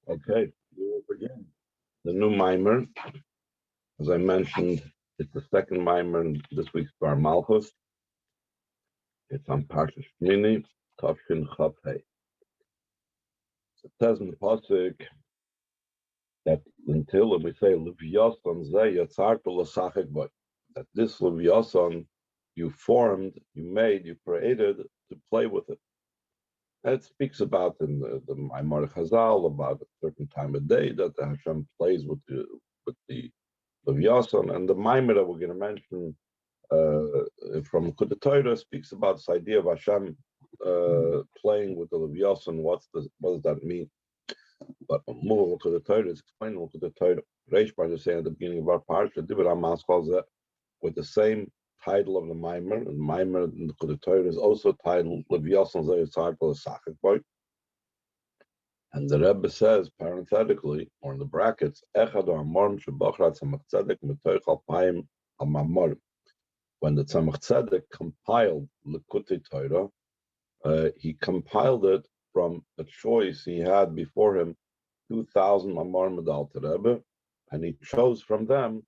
Okay, we will begin. The new mimer, as I mentioned, it's the second mimer in this week's Bar Malchus. It's on Parsha Shmini, Tavshin Chav Hey. It says in the pasuk that until we say Levyason Zeh Ytzart L'Sachek Boy, that this Levyason you formed, you made, you created to play with it. And it speaks about in the Maimar Chazal about a certain time of day that the Hashem plays with the Levyason, and the Maimar that we're going to mention from Chut Torah speaks about this idea of Hashem playing with the Levyason. What does that mean? But more Chut Torah is explained in Chut Torah. Reish Bar is saying at the beginning of our parsha, Dibur Hamas calls it with the same title of the Maimar, and the Maimar in the Chut Torah is also titled Levyason Zeh Ytzart L'Sachek Boy. And the Rebbe says, parenthetically, or in the brackets, Echad Amorim Shebachrat Tzemach Tzedek Metoich Alpayim Amamorim. When the Tzemach Tzedek compiled Likutei Torah, he compiled it from a choice he had before him, 2,000 Mamorim of the Alter Rebbe, and he chose from them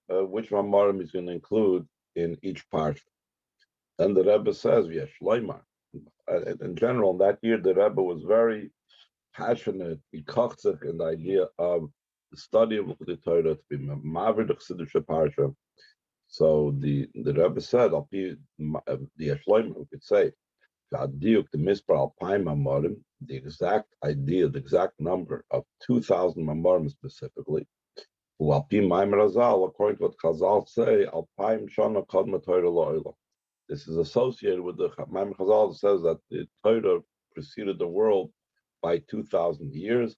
which Mamorim he's going to include in each parsha. Then the Rebbe says, Yesh Loimar. In general, that year the Rebbe was very passionate, ikochzich in the idea of the study of the Torah to be maver the Chassidusha parsha. So the Rebbe said, the Yeshloim, we could say, the Mispar Alpayim Mamorim, the exact idea, the exact number of 2,000 Mamorim specifically, who Alpi Maimer Hazal, according to what Chazal say, Alpayim Shana Kodma Torah Lo'ila. This is associated with the Maimer Chazal that says that the Torah preceded the world by 2,000 years.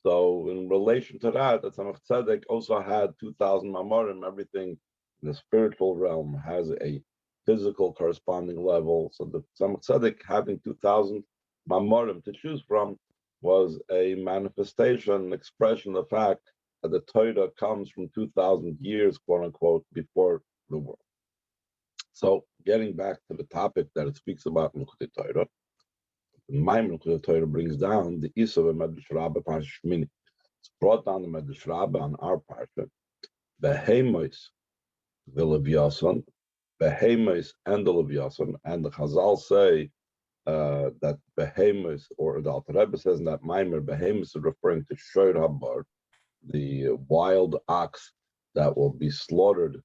So in relation to that, the Tzemach Tzedek also had 2,000 Mamorim. Everything in the spiritual realm has a physical corresponding level. So the Tzemach Tzedek having 2,000 Mamorim to choose from was a manifestation, an expression of the fact that the Torah comes from 2,000 years, quote unquote, before the world. So getting back to the topic that it speaks about in Chut Torah, the Maimon Chut Torah brings down the Isa of Medrash Rabbah Parsha Shmini. It's brought down the Medrash Rabbah on our parsha. Behemois, the Levyason, Behemois and the Levyason, and the Chazal say that Behemois, or the Alter Rebbe says in that Maimer, Behemois is referring to Shoir Habar, the wild ox that will be slaughtered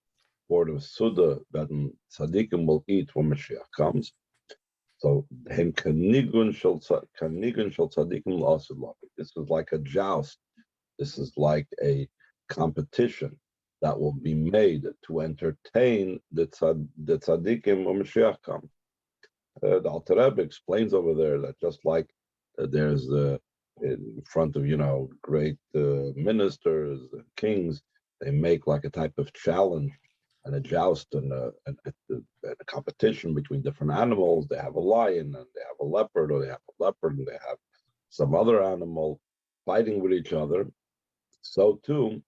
for the Suda that Tzadikim will eat when Mashiach comes. So this is like a joust. This is like a competition that will be made to entertain the tzaddikim when Mashiach comes. The Alter Rebbe explains over there that just like there's in front of great ministers and kings, they make like a type of challenge and a joust and a competition between different animals. They have a lion and they have a leopard, or they have a leopard and they have some other animal fighting with each other. So too,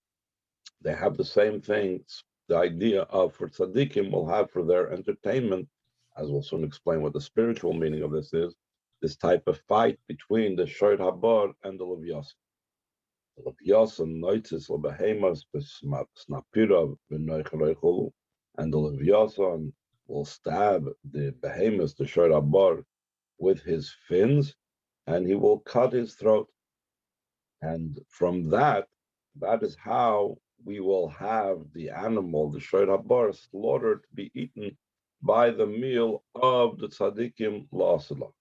they have the same thing, the idea of for tzaddikim will have for their entertainment, as we'll soon explain what the spiritual meaning of this is, this type of fight between the Shoir Habar and the Levyason. The Levyason noitzis lebehemas b'snapirav v'noichreichulu, and the Levyason will stab the behemoth, the Shoir Habar, with his fins, and he will cut his throat. And from that is how we will have the animal, the Shoir Habar, slaughtered to be eaten by the meal of the tzaddikim la'asalah.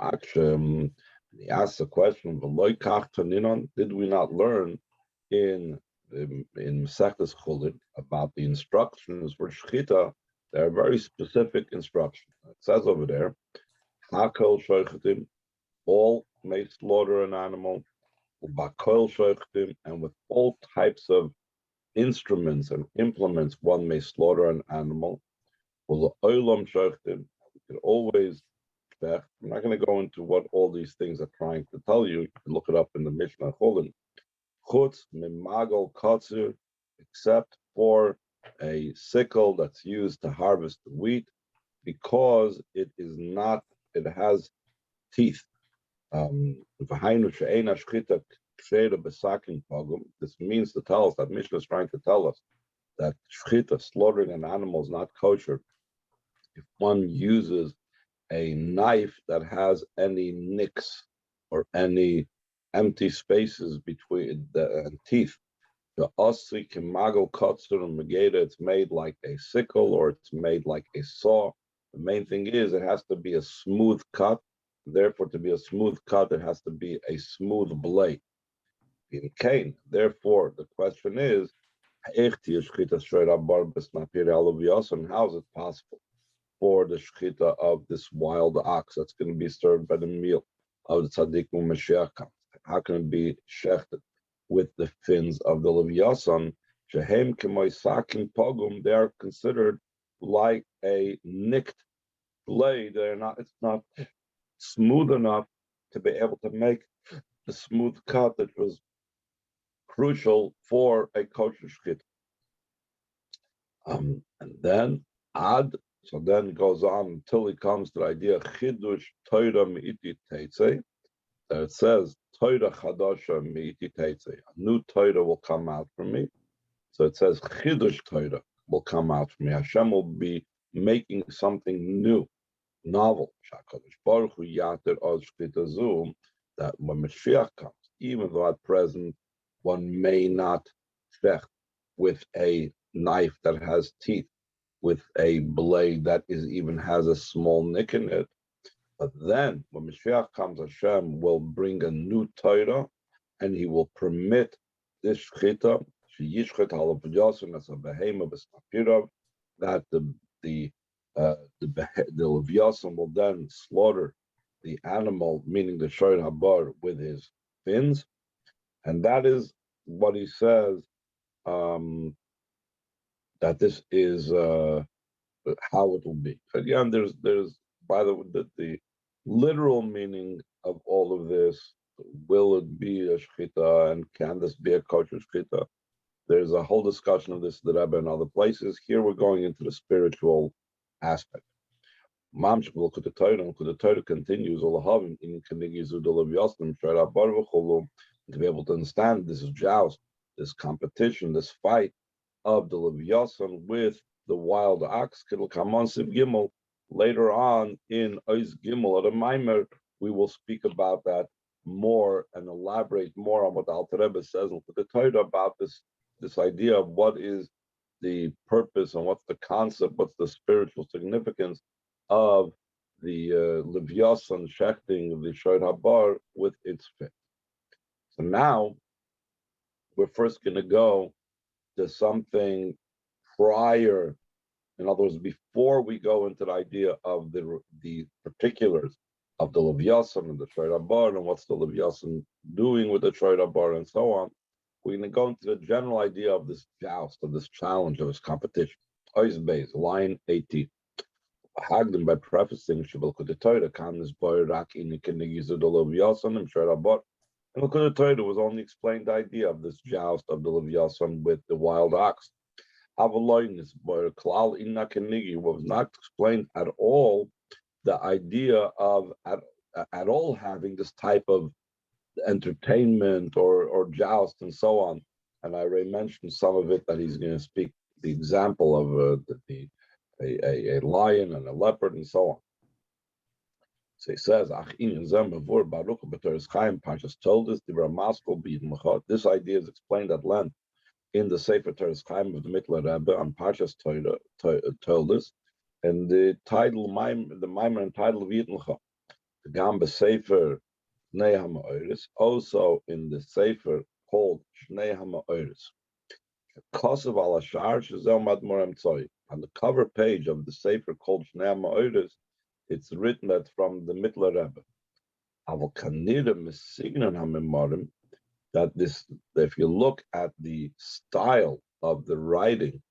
Actually, he asks the question, did we not learn in Masechtas Chulin about the instructions for Shechita? There are very specific instructions. It says over there, Hakol Shoichetim, all may slaughter an animal, Ubakol Shoichetim, and with all types of instruments and implements one may slaughter an animal. Olam Shoichetim, we can always. I'm not going to go into what all these things are trying to tell you. You can look it up in the Mishnah Cholin. Chutz mimagol katzir, except for a sickle that's used to harvest the wheat, because it has teeth. This means to tell us that Mishnah is trying to tell us that shchita, slaughtering an animal, is not kosher if one uses a knife that has any nicks or any empty spaces between the teeth. The osri kimago kotzer and megeda, it's made like a sickle or it's made like a saw. The main thing is it has to be a smooth cut. Therefore, to be a smooth cut, it has to be a smooth blade. In cane, therefore, the question is, how is it possible for the shechita of this wild ox that's going to be served by the meal of the tzaddik when Mashiach comes? How can it be shechted with the fins of the Leviathan? Shehem k'moy sakin pogum, they are considered like a nicked blade. They're not. It's not smooth enough to be able to make the smooth cut that was crucial for a kosher shechita. And then so then it goes on until he comes to the idea chidush Torah me'iti teitze. That it says Torah chadasha me'iti teitze. A new Torah will come out from me. So it says chidush Torah will come out from me. Hashem will be making something new, novel. Shakadosh Baruch Hu yater oz shchita zu, that when Mashiach comes, even though at present one may not shecht with a knife that has teeth, with a blade that even has a small nick in it. But then, when Mashiach comes, Hashem will bring a new Torah, and He will permit this shechita, that the Leviathan will then slaughter the animal, meaning the Shoyd Habar, with his fins, and that is what he says. That this is how it will be. Again, there's by the literal meaning of all of this. Will it be a shechita, and can this be a kosher shechita? There's a whole discussion of this in the Rebbe and other places. Here we're going into the spiritual aspect. Mamsh the Torah continues to be able to understand this joust, this competition, this fight of the Leviathan with the wild ox. Gimel. Later on in Ois Gimel at a Maimer, we will speak about that more and elaborate more on what the Alter Rebbe says in the Torah about this idea of what is the purpose and what's the concept, what's the spiritual significance of the Leviathan shechting of the Shoyd Habar with its fin. So now we're first going to go to something prior, in other words, before we go into the idea of the particulars of the Leviathan and the Shoyd Habar and what's the Leviathan doing with the Shoyd Habar and so on. We're going to go into the general idea of this joust, of this challenge, of this competition. Ois Beis, line 18. Hagdim by prefacing Shabbat the Torah, Kan this boy Rak in the Kinnigizu the Leviathan and Shoyd Habar. And the Torah was only explained the idea of this joust of the Leviathan with the wild ox. Avaloinis boy Klal in Nakanigi was not explained at all the idea of at all having this type of entertainment or joust and so on. And I already mentioned some of it, that he's going to speak the example of a lion and a leopard and so on. So he says, this idea is explained at length in the Sefer Teres Chaim of the Mittler Rebbe on Parshas Toldos, and the Maimer entitled V'yitncha. The Gamba Sefer Shnei HaMa'oris, also in the Sefer called Shnei HaMa'oris. Kosev al Ashar Shezel Madmor Emtzoi. On the cover page of the Sefer called Shnei HaMa'oris, it's written that from the Mittler Rebbe. Aval Kanira Mesignan HaMemorim, that if you look at the style of the writing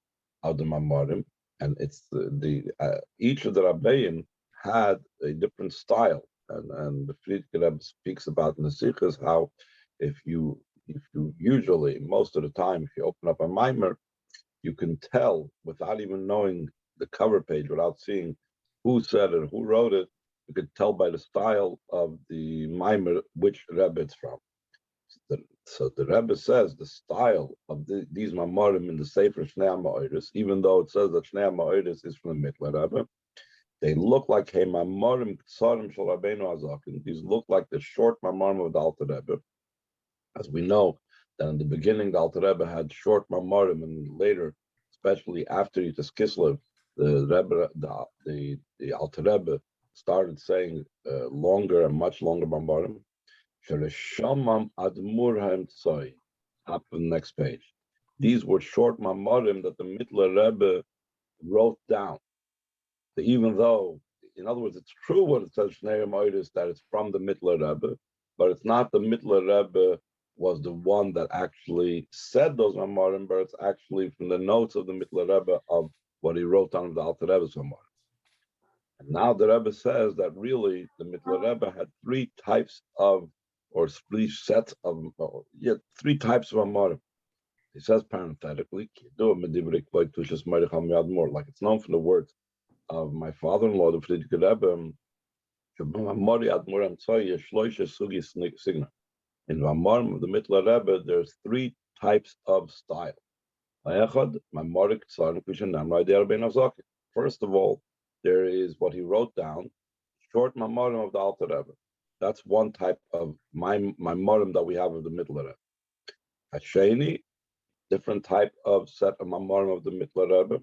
of the Mamorim, and it's each of the Rabbeim had a different style, and the Friedrich Rebbe speaks about in the Sichos how if you usually, most of the time, if you open up a Maimer, you can tell without even knowing the cover page, without seeing who said it, who wrote it, You could tell by the style of the mimer which Rebbe it's from. So the Rebbe says the style of these Mamorim in the Sefer Shnei HaMa'oros, even though it says that Shnei HaMa'oros is from the Mikla Rebbe, they look like Hey Mamorim Ksarim Shel Rabbeinu Hazaken. These look like the short Mamorim of the Alter Rebbe. As we know that in the beginning the Alter Rebbe had short Mamorim, and later, especially after Yitzchak Kislev, the Rebbe, the Alter Rebbe started saying longer and much longer Mamorim. Shamam Admur Haimtsoi. Up to the next page. These were short Mamorim that the Mittler Rebbe wrote down. So even though, in other words, it's true what it says Shnei HaMa'oros that it's from the Mittler Rebbe, but it's not the Mittler Rebbe was the one that actually said those Mamorim, but it's actually from the notes of the Mittler Rebbe of what he wrote down of the Alter Rebbe's Mamorim. And now the Rebbe says that really the Mittler Rebbe had three types of, or three sets of, three types of Amorim. He says parenthetically, like it's known from the words of my father-in-law, the Friedrich Rebbe, in the Amorim of the Mittler Rebbe, there's three types of style. First of all, there is what he wrote down, short Mamorim of the Alter Rebbe. That's one type of my Mamorim that we have of the Mittler Rebbe. Hasheni, different type of set of Mamorim of the Mittler Rebbe.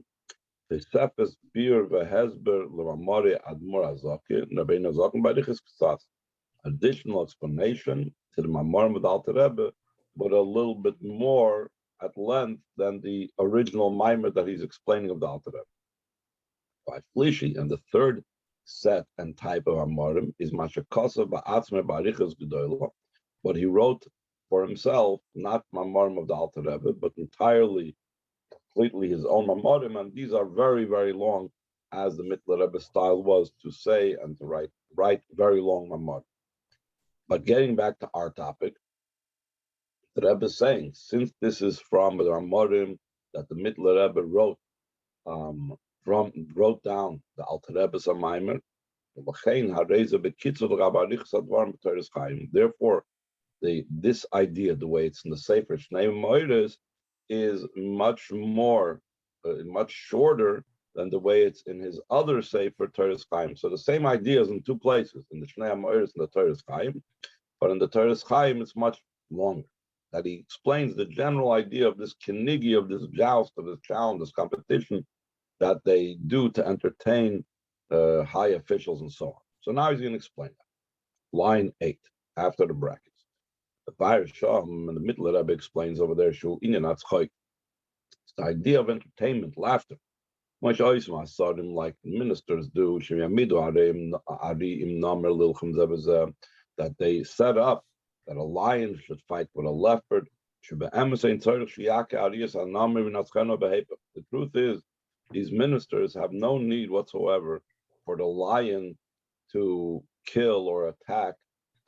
The Sefes Bir v'Hezber l'Mamori Admor Hazaken Rabbeinu Hazaken Barichis Ksas. Additional explanation to the Mamorim of the Alter Rebbe, but a little bit more at length than the original Maimer that he's explaining of the Alter Rebbe. By Flishi, and the third set and type of Amorim is Mashakasa Ba'atzme Barichas Gedolah, what he wrote for himself, not Mamorim of the Alter Rebbe, but entirely, completely his own Mamorim, and these are very, very long, as the Mittler Rebbe style was to say and to write very long Mamorim. But getting back to our topic, the Rebbe is saying, since this is from the Mamorim that the Mittler Rebbe wrote down the Alter Rebbe's Maimer, therefore, this idea, the way it's in the Sefer Shnei HaMa'oros, is much shorter than the way it's in his other Sefer Teres Chaim. So the same idea is in two places, in the Shnei HaMa'oros and the Teres Chaim, but in the Teres Chaim it's much longer. That he explains the general idea of this kinigi, of this joust, of this challenge, this competition that they do to entertain high officials and so on. So now he's going to explain that. Line 8, after the brackets. The Bayer Sham in the middle Rebbe explains over there, it's the idea of entertainment, laughter. Like ministers do, that they set up that a lion should fight with a leopard. The truth is, these ministers have no need whatsoever for the lion to kill or attack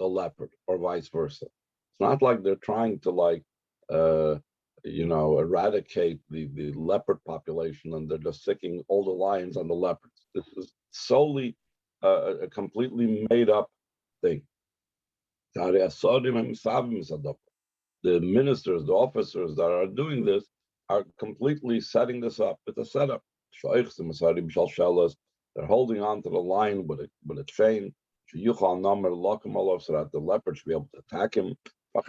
the leopard, or vice versa. It's not like they're trying to eradicate the leopard population and they're just sicking all the lions on the leopards. This is solely a completely made up thing. The ministers, the officers that are doing this are completely setting this up. It's a setup. They're holding on to the lion with a chain, so that the leopard should be able to attack him. Then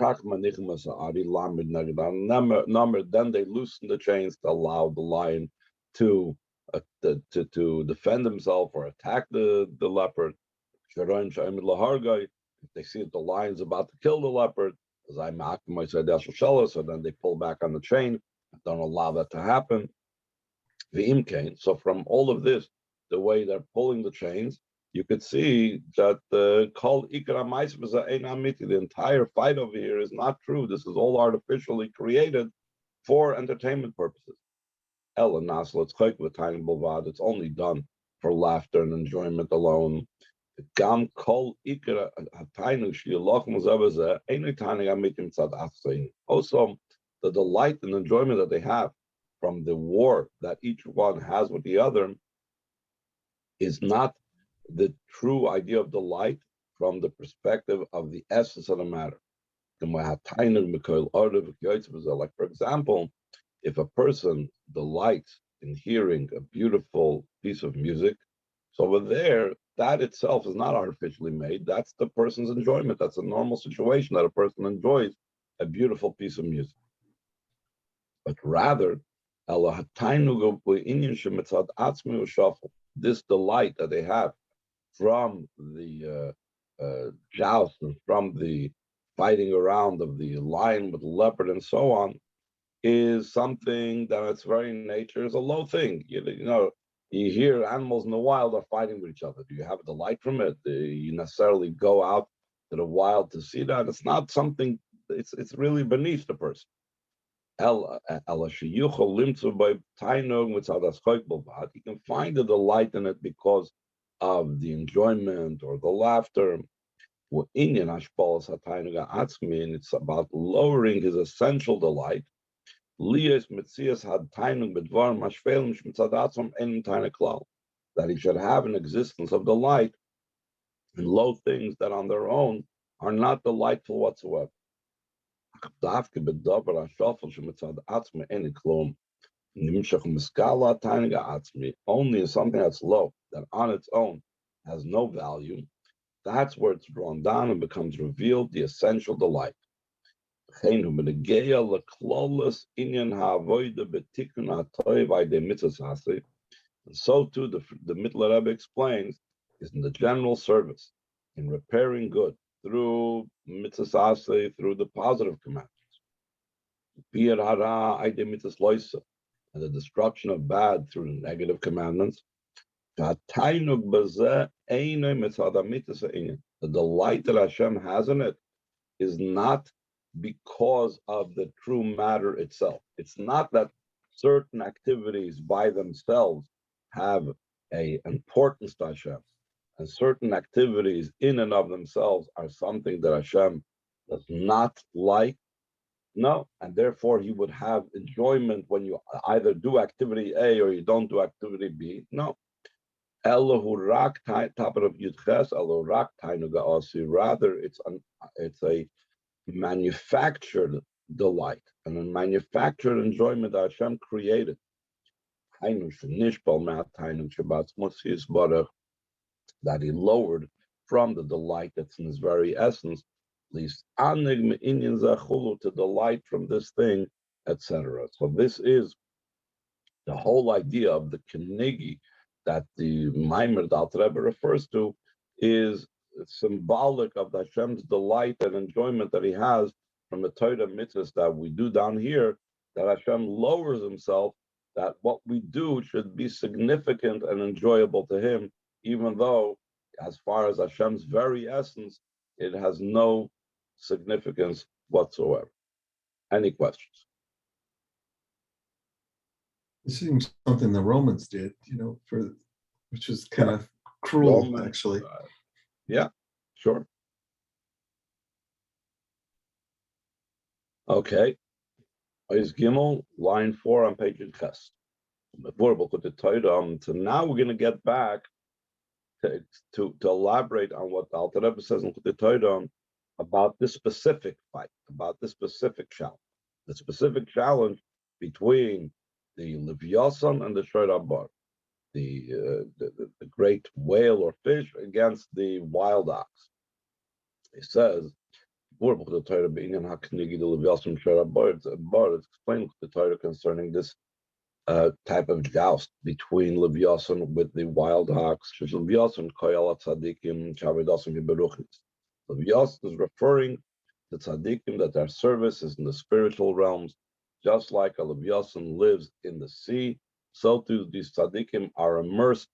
they loosen the chains to allow the lion to defend himself or attack the leopard. If they see that the lion's about to kill the leopard, so then they pull back on the chain and don't allow that to happen. So from all of this, the way they're pulling the chains, you could see that the entire fight over here is not true. This is all artificially created for entertainment purposes. It's only done for laughter and enjoyment alone. Also, the delight and enjoyment that they have from the war that each one has with the other is not the true idea of delight from the perspective of the essence of the matter. Like, for example, if a person delights in hearing a beautiful piece of music, so over there, that itself is not artificially made. That's the person's enjoyment. That's a normal situation that a person enjoys a beautiful piece of music. But rather, this delight that they have from the joust and from the fighting around of the lion with the leopard and so on is something that its very nature is a low thing. You hear animals in the wild are fighting with each other. Do you have a delight from it? Do you necessarily go out to the wild to see that? It's not something. It's really beneath the person. You can find the delight in it because of the enjoyment or the laughter. It's about lowering his essential delight. That he should have an existence of delight in low things that on their own are not delightful whatsoever. Only in something that's low, that on its own has no value, that's where it's drawn down and becomes revealed the essential delight. And so too, the Mittler Rebbe explains, is in the general service, in repairing good through mitzvah, through the positive commandments. And the destruction of bad through the negative commandments. The delight that Hashem has in it is not because of the true matter itself. It's not that certain activities by themselves have an importance to Hashem, and certain activities in and of themselves are something that Hashem does not like. No, and therefore he would have enjoyment when you either do activity A or you don't do activity B. No. Rather, it's a manufactured delight and a manufactured enjoyment that Hashem created. That he lowered from the delight that's in his very essence, least to delight from this thing, etc. So this is the whole idea of the kinegi that the Maimer the Alter Rebbe refers to is symbolic of Hashem's delight and enjoyment that he has from the Torah mitzvahs that we do down here, that Hashem lowers himself, that what we do should be significant and enjoyable to him, even though, as far as Hashem's very essence, it has no significance whatsoever. Any questions? This seems something the Romans did, which is kind of cruel, Romans, actually. Yeah, sure. Okay. Is Gimel, line 4 on page Ches. So now we're going to get back to elaborate on what the Alter Rebbe says in the Torah about this specific fight, about this specific challenge. The specific challenge between the Leviathan and the Shoyra Bar, the great whale or fish against the wild ox. He says, it's explained the Torah concerning this type of joust between Leviathan with the wild ox. Leviathan is referring to tzaddikim, that their service is in the spiritual realms, just like a Leviathan lives in the sea. So too these tzaddikim are immersed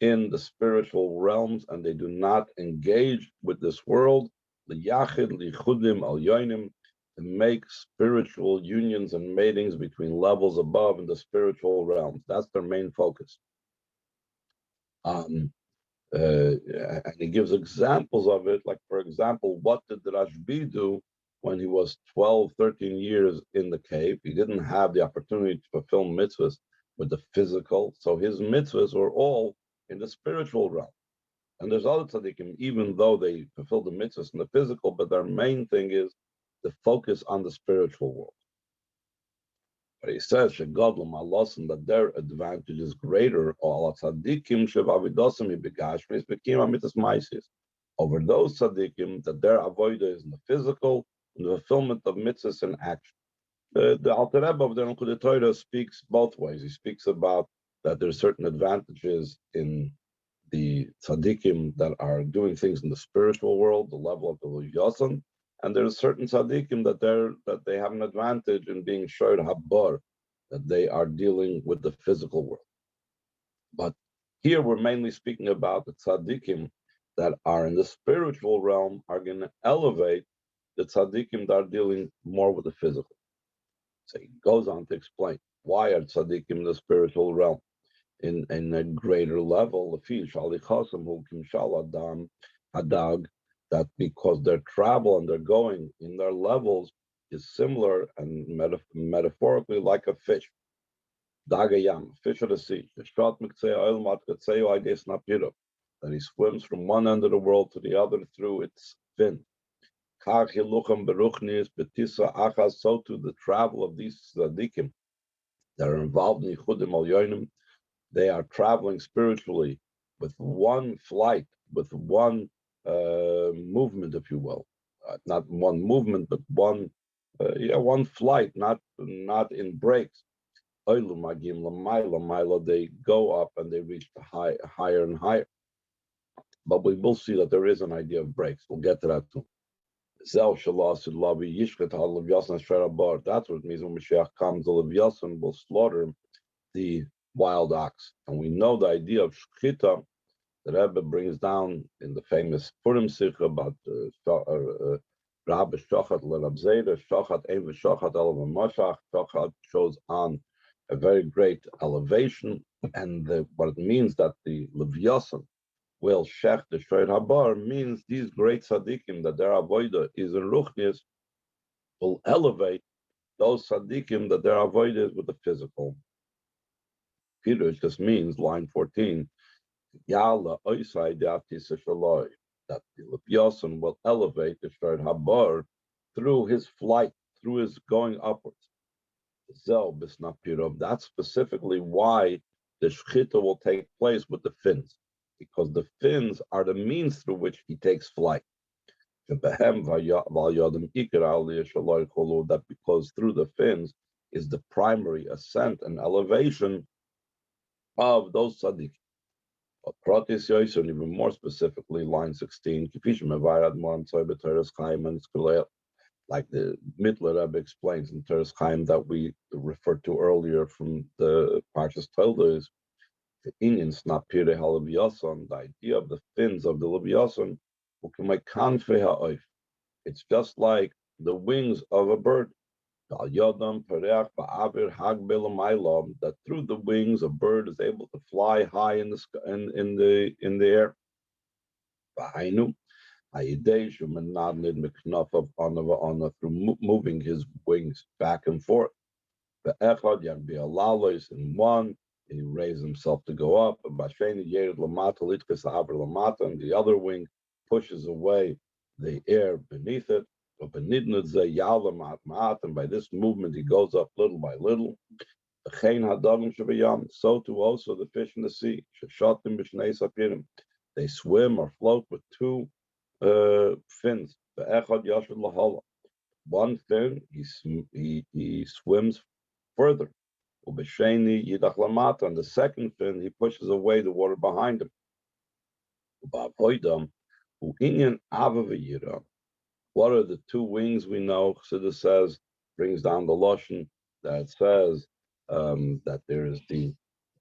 in the spiritual realms, and they do not engage with this world. Liyachid lichudim al yoinim, to make spiritual unions and matings between levels above in the spiritual realms. That's their main focus. And he gives examples of it, like, for example, what did Rashbi do when he was 12, 13 years in the cave? He didn't have the opportunity to fulfill mitzvahs with the physical, so his mitzvahs were all in the spiritual realm. And there's other tzaddikim, even though they fulfill the mitzvahs in the physical, but their main thing is the focus on the spiritual world. But he says, Shegodlum Alosim, that their advantage is greater, or tzaddikim shevavidosim begashmis bekim amitas maisis, over those tzaddikim that their avodah is in the physical, in the fulfillment of mitzvahs in action. The Alter Rebbe of the Nekudah Torah speaks both ways. He speaks about that there's certain advantages in the tzaddikim that are doing things in the spiritual world, the level of the Leviosan, and there's certain tzaddikim that they have an advantage in being shoyr habar, that they are dealing with the physical world. But here we're mainly speaking about the tzaddikim that are in the spiritual realm are going to elevate the tzaddikim that are dealing more with the physical. So he goes on to explain why are tzaddikim in the spiritual realm in a greater level, that because their travel and their going in their levels is similar and metaphorically like a fish. Dagayam, fish of the sea, that he swims from one end of the world to the other through its fin. So to the travel of these tzaddikim that are involved in Yichudim al Yonim, they are traveling spiritually with one flight, with one movement, if you will. Not one movement, but one flight, not in breaks. They go up and they reach the higher and higher. But we will see that there is an idea of breaks. We'll get to that too. That's what it means when Mashiach comes, the Leviosan will slaughter the wild ox. And we know the idea of shchita, the Rebbe brings down in the famous Purim Sikha about Rabbi Shochat L'Rab Zera, Shochat Ein V'Shochat Elav Mashach. Shochat shows on a very great elevation, and what it means that the Leviosan will shech the shoyr habar means these great tzaddikim that their avodah is in ruchnius will elevate those tzaddikim that their avodah is with the physical. Peter just means line 14. Yalla oisai de'atisa shaloi, that the Leviosan will elevate the shoyr habar through his flight, through his going upwards. Zel bisnapirov. That's specifically why the shchita will take place with the fins, because the fins are the means through which he takes flight. That because through the fins is the primary ascent and elevation of those tzaddikim. And even more specifically, line 16, like the Mittler Rebbe explains in Teres Chaim that we referred to earlier from the Parshas Toldos, is the Inyan Snapire HaLeviosan, the idea of the fins of the Leviosan, it's just like the wings of a bird. That through the wings a bird is able to fly high in the air. Through moving his wings back and forth. In one, he raised himself to go up, and the other wing pushes away the air beneath it. And by this movement, he goes up little by little. So too also the fish in the sea. They swim or float with two fins. One fin, he swims further. And the second fin, he pushes away the water behind him. What are the two wings we know? Chassidus says, brings down the Lashon that says that there is the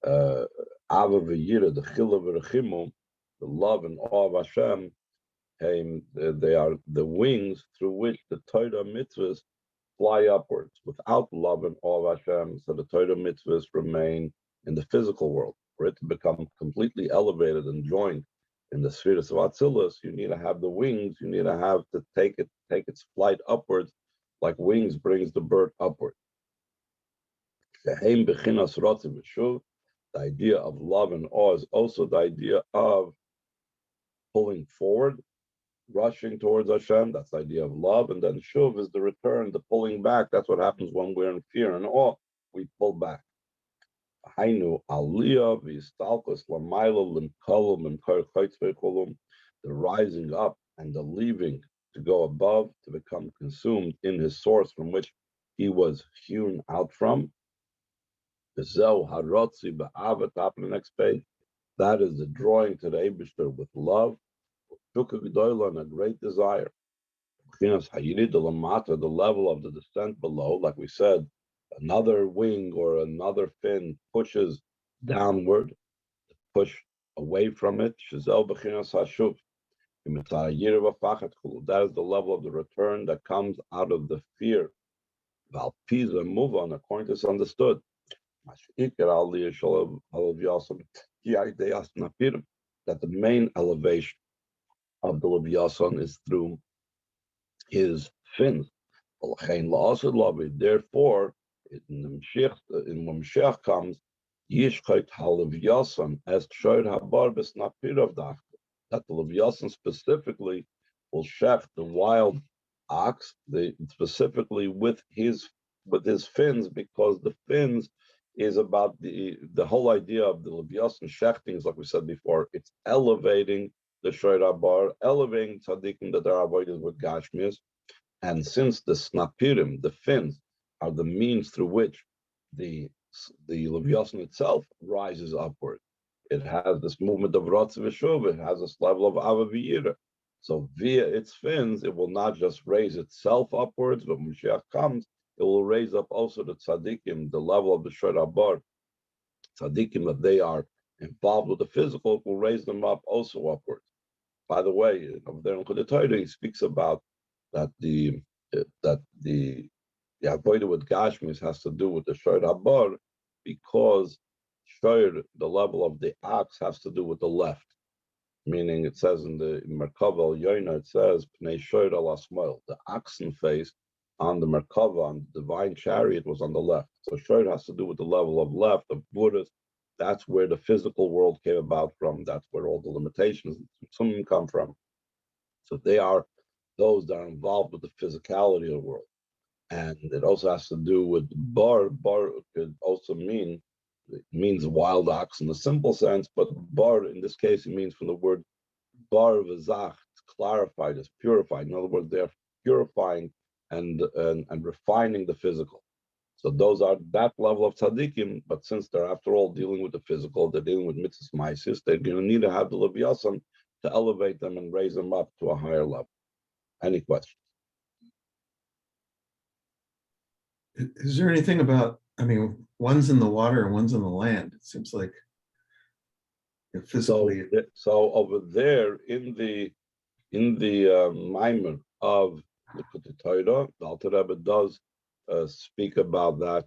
Ava v'yira, the Chila v'rechimu, the love and awe of Hashem. They are the wings through which the Torah mitzvahs fly upwards. Without love and awe of Hashem, so the Torah mitzvahs remain in the physical world. For it to become completely elevated and joined in the spheres of Atzilus, you need to have the wings. You need to have to take its flight upwards, like wings brings the bird upward. The idea of love and awe is also the idea of pulling forward, rushing towards Hashem. That's the idea of love. And then shuv is the return, the pulling back. That's what happens when we're in fear and awe. We pull back. Hainu aliyah v'istalkus lamayla limkolum limkar, the rising up and the leaving to go above, to become consumed in his source from which he was hewn out from. Top of the next page. That is the drawing to the Eibishter with love, and a great desire. The level of the descent below, like we said, another wing or another fin pushes downward, push away from it. That is the level of the return that comes out of the fear. Move on, according to this understood. That the main elevation of the Leviathan is through his fins. Therefore, when Mashiach comes, Yishchait HaLeviathan as Shoyd Habar B'Snapir of that the Leviathan specifically will shech the wild ox, specifically with his fins, because the fins is about the whole idea of the Leviathan shechtings, like we said before. It's elevating the Shoyd Habar, elevating tzaddikim that are avoided with Gashmias. And since the snapirim, the fins, are the means through which the Leviathan itself rises upward, it has this movement of Rotz V'Shuv, it has this level of Ava V'Yira. So via its fins, it will not just raise itself upwards, but when Mashiach comes, it will raise up also the tzaddikim, the level of the Shoyd Habar. Tzaddikim, that they are involved with the physical, will raise them up also upwards. By the way, over there in Chudei Torah, he speaks about that the avodah with Gashmis has to do with the Shoyd Habar, because Shoyd, the level of the ox, has to do with the left. Meaning, it says in the Merkava Yoina, it says Pnei Shoyd ala Smoil, the oxen face on the Merkava, on the divine chariot, was on the left. So Shoyd has to do with the level of left of Buddhist. That's where the physical world came about from. That's where all the limitations some of them come from. So they are those that are involved with the physicality of the world. And it also has to do with bar. Bar could also means wild ox in the simple sense, but bar in this case, it means from the word bar v'zach, it's clarified, it's purified. In other words, they're purifying and refining the physical. So those are that level of tzaddikim, but since they're after all dealing with the physical, they're dealing with mitzvahs maisis, they're going to need to have the Leviathan to elevate them and raise them up to a higher level. Any questions? Is there anything about, I mean, one's in the water and one's in the land? It seems like physically. So over there in the Maimer of the Chutei Torah, the Alter Rebbe does speak about that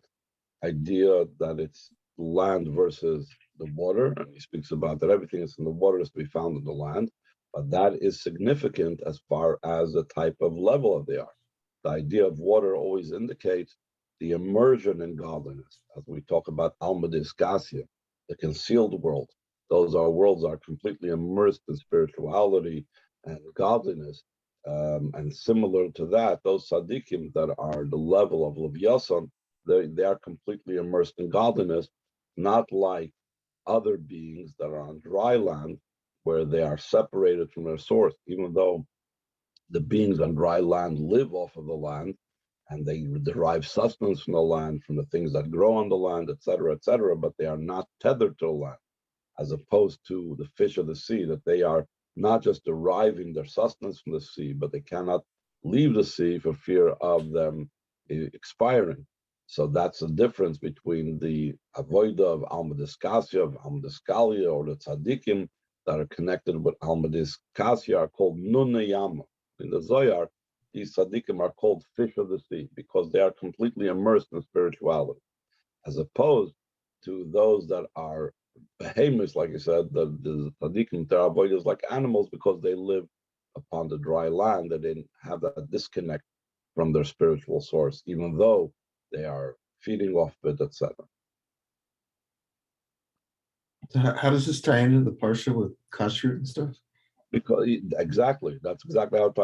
idea that it's land versus the water, and he speaks about that everything that's in the water is to be found in the land, but that is significant as far as the type of level of they are. The idea of water always indicates the immersion in godliness, as we talk about Alma Discasia, the concealed world. Those are worlds are completely immersed in spirituality and godliness. And similar to that, those tzaddikim that are the level of Leviathan, they are completely immersed in godliness, not like other beings that are on dry land, where they are separated from their source, even though the beings on dry land live off of the land, and they derive sustenance from the land, from the things that grow on the land, etc., but they are not tethered to the land, as opposed to the fish of the sea, that they are not just deriving their sustenance from the sea, but they cannot leave the sea for fear of them expiring. So that's the difference between the avodah of Alma Discasia, of Alma Discalia, or the tzaddikim that are connected with Alma Discasia are called Nunayama. In the Zohar, these tzaddikim are called fish of the sea because they are completely immersed in spirituality, as opposed to those that are behemoths, like you said, the tzaddikim, they're avoiders like animals because they live upon the dry land. They didn't have that disconnect from their spiritual source, even though they are feeding off it, etc. So how does this tie into the parsha with kashrut and stuff? Because exactly, that's exactly how it